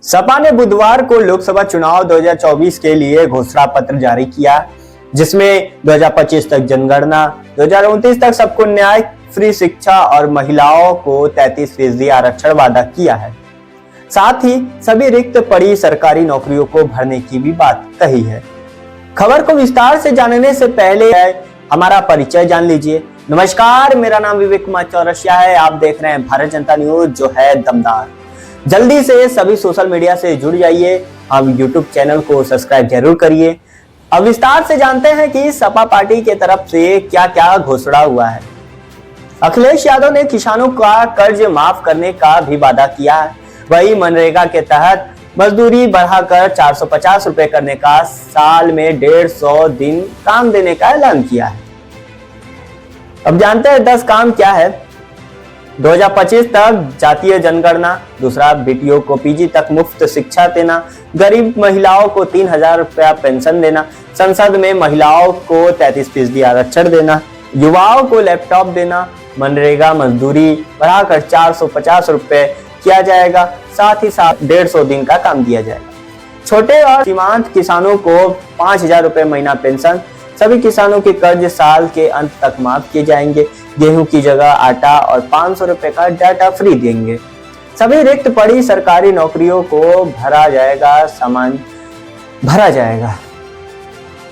सपा ने बुधवार को लोकसभा चुनाव 2024 के लिए घोषणा पत्र जारी किया, जिसमें 2025 तक जनगणना, 2029 तक सबको न्याय, फ्री शिक्षा और महिलाओं को 33% आरक्षण वादा किया है। साथ ही सभी रिक्त पड़ी सरकारी नौकरियों को भरने की भी बात कही है। खबर को विस्तार से जानने से पहले हमारा परिचय जान लीजिए। नमस्कार, मेरा नाम विवेक कुमार चौरसिया है। आप देख रहे हैं भारत जनता न्यूज, जो है दमदार। जल्दी से सभी सोशल मीडिया से जुड़ जाइए। हम यूट्यूब चैनल को सब्सक्राइब जरूर करिए। अब विस्तार से जानते हैं कि सपा पार्टी के तरफ से क्या क्या घोषणा हुआ है। अखिलेश यादव ने किसानों का कर्ज माफ करने का भी वादा किया है। वही मनरेगा के तहत मजदूरी बढ़ाकर 450 रुपए करने का, साल में 150 दिन काम देने का ऐलान किया है। अब जानते हैं 10 काम क्या है। 2025 तक जातीय जनगणना, दूसरा बीटीओ को पीजी तक मुफ्त शिक्षा देना, गरीब महिलाओं को 3000 रुपया पेंशन देना, संसद में महिलाओं को 33% आरक्षण देना, युवाओं को लैपटॉप देना, मनरेगा मजदूरी बढ़ाकर 450 रुपए किया जाएगा, साथ ही साथ 150 दिन का काम दिया जाएगा। छोटे और सीमांत किसानों को 5000 रुपए महीना पेंशन, सभी किसानों के कर्ज साल के अंत तक माफ किए जाएंगे, गेहूं की जगह आटा और 500 रुपए का डाटा फ्री देंगे। सभी रिक्त पड़ी सरकारी नौकरियों को भरा जाएगा।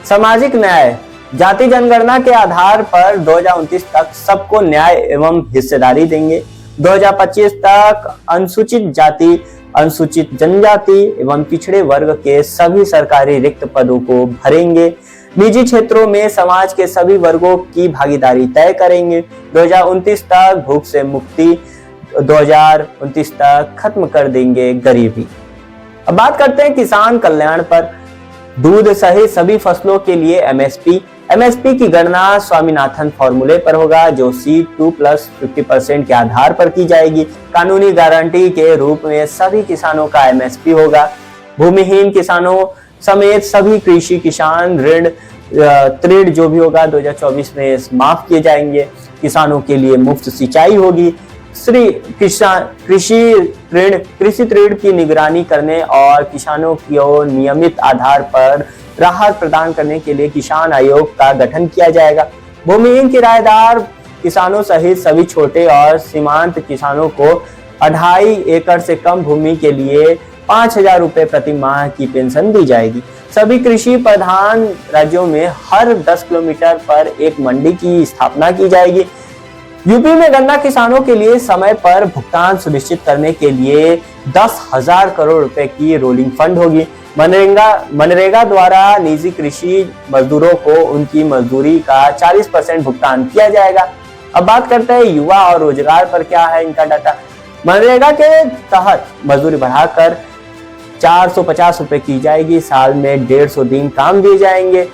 सामाजिक न्याय, जाति जनगणना के आधार पर 2029 तक सबको न्याय एवं हिस्सेदारी देंगे। 2025 तक अनुसूचित जाति, अनुसूचित जनजाति एवं पिछड़े वर्ग के सभी सरकारी रिक्त पदों को भरेंगे। निजी क्षेत्रों में समाज के सभी वर्गों की भागीदारी तय करेंगे। 2029 तक भूख से मुक्ति, 2029 तक खत्म कर देंगे गरीबी। अब बात करते हैं किसान कल्याण पर। दूध सहित सभी फसलों के लिए एमएसपी की गणना स्वामीनाथन फॉर्मूले पर होगा, जो C2 + 50% के आधार पर की जाएगी। कानूनी गारंटी के रूप में सभी किसानों का एमएसपी होगा। भूमिहीन किसानों समेत सभी कृषि किसान ऋण ऋण जो भी होगा 2024 में माफ किए जाएंगे। किसानों के लिए मुफ्त सिंचाई होगी। कृषि ऋण की निगरानी करने और किसानों को नियमित आधार पर राहत प्रदान करने के लिए किसान आयोग का गठन किया जाएगा। भूमिहीन किराएदार किसानों सहित सभी छोटे और सीमांत किसानों को 2.5 एकड़ से कम भूमि के लिए 5000 रुपए प्रति माह की पेंशन दी जाएगी। सभी कृषि प्रधान राज्यों में हर 10 किलोमीटर पर एक मंडी की स्थापना की जाएगी। यूपी में गन्ना किसानों के लिए समय पर भुगतान सुनिश्चित करने के लिए 10,000 करोड़ रुपए की रोलिंग फंड होगी। मनरेगा द्वारा निजी कृषि मजदूरों को उनकी मजदूरी का 40% भुगतान किया जाएगा। अब बात करते हैं युवा और रोजगार पर क्या है इनका डाटा। मनरेगा के तहत मजदूरी बढ़ाकर 450 रुपए की जाएगी, साल में 150 दिन काम दिए जाएंगे।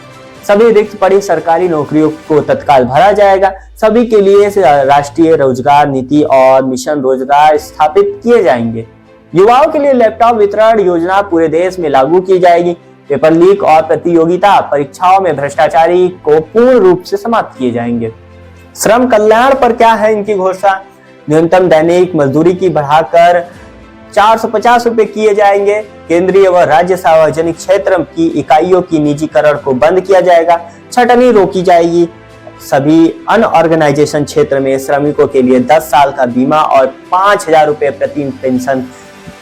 सभी रिक्त पड़ी सरकारी नौकरियों को तत्काल भरा जाएगा। सभी के लिए राष्ट्रीय रोजगार नीति और मिशन रोजगार स्थापित किए जाएंगे। युवाओं के लिए लैपटॉप वितरण योजना पूरे देश में लागू की जाएगी। पेपर लीक और प्रतियोगिता परीक्षाओं में भ्रष्टाचारी को पूर्ण रूप से समाप्त किए जाएंगे। श्रम कल्याण पर क्या है इनकी घोषणा। न्यूनतम दैनिक मजदूरी की बढ़ाकर 450 रुपए किए जाएंगे। केंद्रीय व राज्य सार्वजनिक क्षेत्र की इकाइयों की निजीकरण को बंद किया जाएगा। छटनी रोकी जाएगी। सभी अनऑर्गेनाइजेशन क्षेत्र में श्रमिकों के लिए 10 साल का बीमा और 5000 रुपए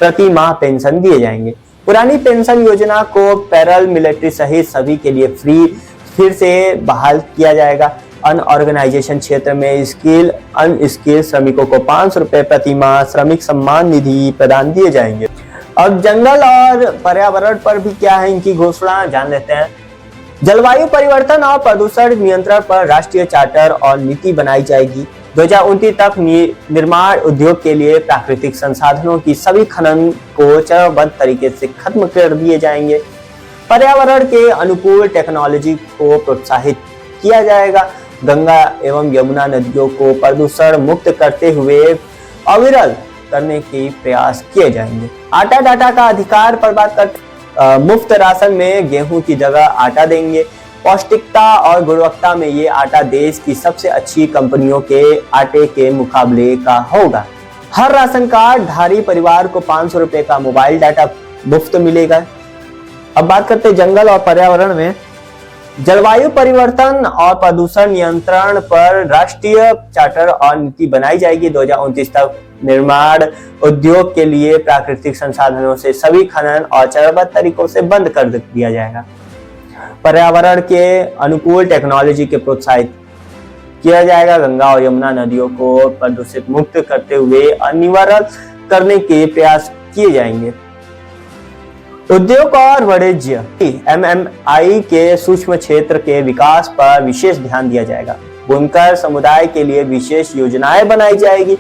प्रति माह पेंशन दिए जाएंगे। पुरानी पेंशन योजना को पैरल मिलिट्री सहित सभी के लिए फिर से बहाल किया जाएगा। अनऑर्गेनाइजेशन क्षेत्र में अनस्किल श्रमिकों को 500 रुपए प्रति माह श्रमिक सम्मान निधि प्रदान दिए जाएंगे। अब जंगल और पर्यावरण पर भी क्या है इनकी घोषणा, जान लेते हैं। जलवायु परिवर्तन और प्रदूषण नियंत्रण पर राष्ट्रीय चार्टर और नीति बनाई जाएगी। 2029 तक निर्माण उद्योग के लिए प्राकृतिक संसाधनों की सभी खनन को चरणबद्ध तरीके से खत्म कर दिए जाएंगे। पर्यावरण के अनुकूल टेक्नोलॉजी को प्रोत्साहित किया जाएगा। गंगा एवं यमुना नदियों को प्रदूषण मुक्त करते हुए अविरल करने के प्रयास किए जाएंगे। आटा डाटा का अधिकार पर बात करते, मुफ्त राशन में गेहूं की जगह आटा देंगे। पौष्टिकता और गुणवत्ता में ये आटा देश की सबसे अच्छी कंपनियों के आटे के मुकाबले का होगा। हर राशन कार्ड धारी परिवार को 500 रुपए का मोबाइल डाटा मुफ्त मिलेगा। अब बात करते हैं जंगल और पर्यावरण में। जलवायु परिवर्तन और प्रदूषण नियंत्रण पर राष्ट्रीय चार्टर और नीति बनाई जाएगी। 2029 तक निर्माण उद्योग के लिए प्राकृतिक संसाधनों से सभी खनन और चरणबद्ध तरीकों से बंद कर दिया जाएगा। पर्यावरण के अनुकूल टेक्नोलॉजी के प्रोत्साहित किया जाएगा। गंगा और यमुना नदियों को प्रदूषित मुक्त करते हुए अनिवार्य करने के प्रयास किए जाएंगे। उद्योग और वाणिज्य MMI के सूक्ष्म क्षेत्र के विकास पर विशेष ध्यान दिया जाएगा। बुनकर समुदाय के लिए विशेष योजनाएं बनाई जाएगी।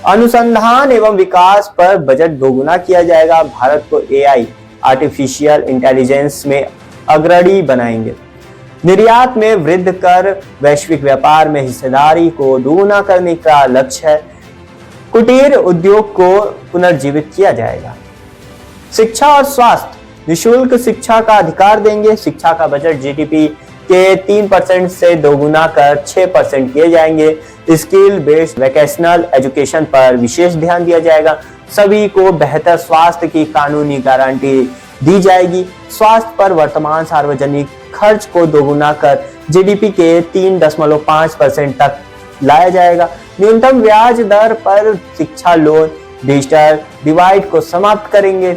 अनुसंधान एवं विकास पर बजट दोगुना किया जाएगा। भारत को AI आर्टिफिशियल इंटेलिजेंस में अग्रणी बनाएंगे। निर्यात में वृद्धि कर वैश्विक व्यापार में हिस्सेदारी को दोगुना करने का लक्ष्य है। कुटीर उद्योग को पुनर्जीवित किया जाएगा। शिक्षा और स्वास्थ्य, निःशुल्क शिक्षा का अधिकार देंगे। शिक्षा का बजट GDP के 3% से दोगुना कर 6% किए जाएंगे। स्किल बेस्ड वोकेशनल एजुकेशन पर विशेष ध्यान दिया जाएगा। सभी को बेहतर स्वास्थ्य की कानूनी गारंटी दी जाएगी। स्वास्थ्य पर वर्तमान सार्वजनिक खर्च को दोगुना कर GDP के 3.5% तक लाया जाएगा। न्यूनतम ब्याज दर पर शिक्षा लोन, डिजिटल डिवाइड को समाप्त करेंगे।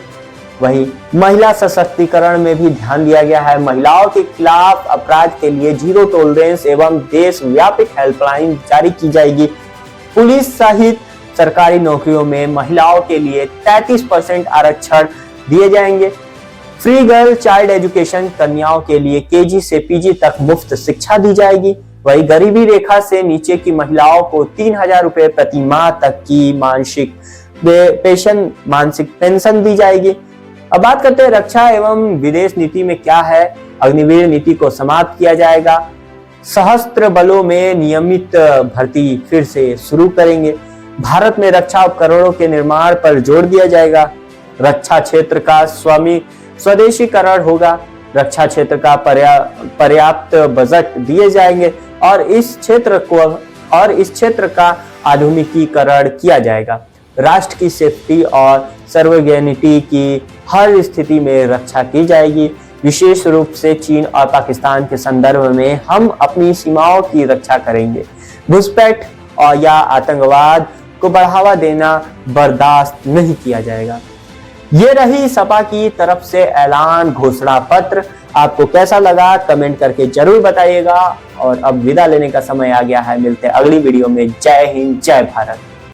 वहीं महिला सशक्तिकरण में भी ध्यान दिया गया है। महिलाओं के खिलाफ अपराध के लिए जीरो टॉलरेंस एवं देशव्यापी हेल्पलाइन जारी की जाएगी। पुलिस सहित सरकारी नौकरियों में महिलाओं के लिए 33% आरक्षण दिए जाएंगे। फ्री गर्ल चाइल्ड एजुकेशन, कन्याओं के लिए KG से PG तक मुफ्त शिक्षा दी जाएगी। वही गरीबी रेखा से नीचे की महिलाओं को 3000 रुपए प्रति माह तक की मासिक पेंशन दी जाएगी। अब बात करते हैं रक्षा एवं विदेश नीति में क्या है। अग्निवीर नीति को समाप्त किया जाएगा। सशस्त्र बलों में नियमित भर्ती फिर से शुरू करेंगे। भारत में रक्षा उपकरणों के निर्माण पर जोर दिया जाएगा। रक्षा क्षेत्र का स्वदेशीकरण होगा। रक्षा क्षेत्र का पर्याप्त बजट दिए जाएंगे और इस क्षेत्र का आधुनिकीकरण किया जाएगा। राष्ट्र की सेफ्टी और सर्वग्रेनिटी की हर स्थिति में रक्षा की जाएगी। विशेष रूप से चीन और पाकिस्तान के संदर्भ में हम अपनी सीमाओं की रक्षा करेंगे। घुसपैठ और या आतंकवाद को बढ़ावा देना बर्दाश्त नहीं किया जाएगा। ये रही सपा की तरफ से ऐलान घोषणा पत्र। आपको कैसा लगा कमेंट करके जरूर बताइएगा। और अब विदा लेने का समय आ गया है। मिलते हैं अगली वीडियो में। जय हिंद, जय भारत।